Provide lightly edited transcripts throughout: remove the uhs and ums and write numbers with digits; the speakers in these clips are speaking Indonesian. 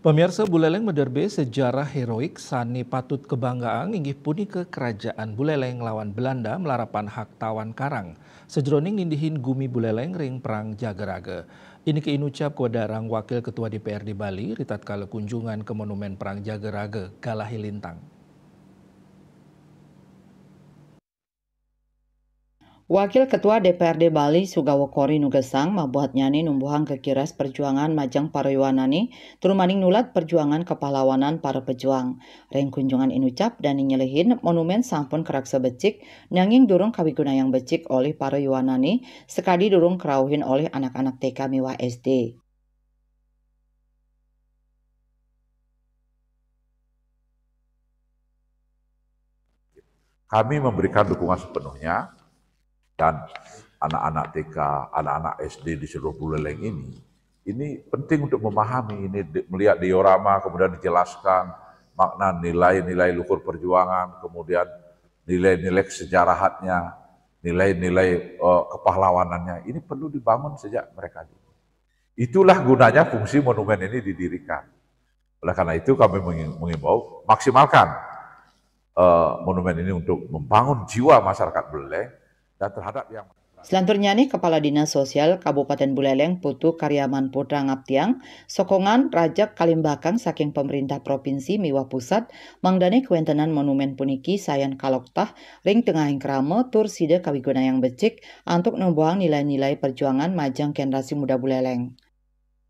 Pemirsa Buleleng Mederbe sejarah heroik sani patut kebanggaan inggih puni ke kerajaan Buleleng lawan Belanda melarapan hak tawan Karang. Sejroning nindihin Gumi Buleleng ring perang Jagaraga. Ini keinucap kuadarang Wakil Ketua DPRD Bali ritat kala kunjungan ke Monumen Perang Jagaraga Galahi Lintang. Wakil Ketua DPRD Bali Sugawo Kori Nugesang mabuhat nyani numbuhang kekiras perjuangan majang parayuanani turumaning nulat perjuangan kepahlawanan para pejuang. Reng kunjungan inucap dan nyelehin monumen sampun keraksa becik nanging durung kawiguna yang becik oleh parayuanani sekadi durung kerauhin oleh anak-anak TK miwah SD. Kami memberikan dukungan sepenuhnya dan anak-anak TK, anak-anak SD di seluruh Buleleng ini penting untuk memahami, ini melihat diorama, kemudian dijelaskan makna nilai-nilai luhur perjuangan, kemudian nilai-nilai kesejarahannya, nilai-nilai kepahlawanannya, ini perlu dibangun sejak mereka dulu. Itulah gunanya fungsi monumen ini didirikan. Oleh karena itu kami mengimbau maksimalkan monumen ini untuk membangun jiwa masyarakat Buleleng dan terhadap yang Selanturnya nih Kepala Dinas Sosial Kabupaten Buleleng Putu Karyaman Putra Ngaptiang sokongan rajak kalimbakang saking pemerintah provinsi miwah pusat mangdani kuentenan monumen puniki sayan kaloktah ring tengahing krame tur sida kawiguna yang becik untuk numbuhang nilai-nilai perjuangan majang generasi muda Buleleng.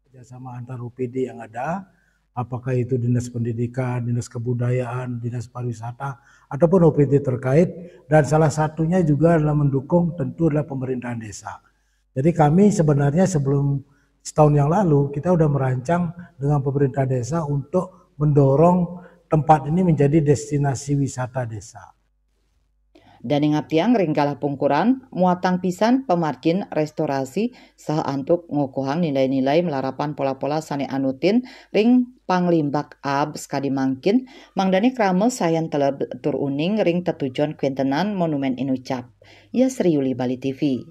Kerjasama antar UPD yang ada, apakah itu Dinas Pendidikan, Dinas Kebudayaan, Dinas Pariwisata, ataupun OPD terkait, dan salah satunya juga adalah mendukung tentu adalah pemerintahan desa. Jadi kami sebenarnya sebelum setahun yang lalu, kita sudah merancang dengan pemerintah desa untuk mendorong tempat ini menjadi destinasi wisata desa. Dan ngaptiang ringgalah pungkuran, muatang pisan pemarkin restorasi sah antuk ngukuhang nilai-nilai melarapan pola-pola sane anutin ring panglimbak ab skadi mangkin, mangdani krame sayan teleb tur uning ring tetujon kuentenan monumen inucap. Ya Sri Yuli Bali TV.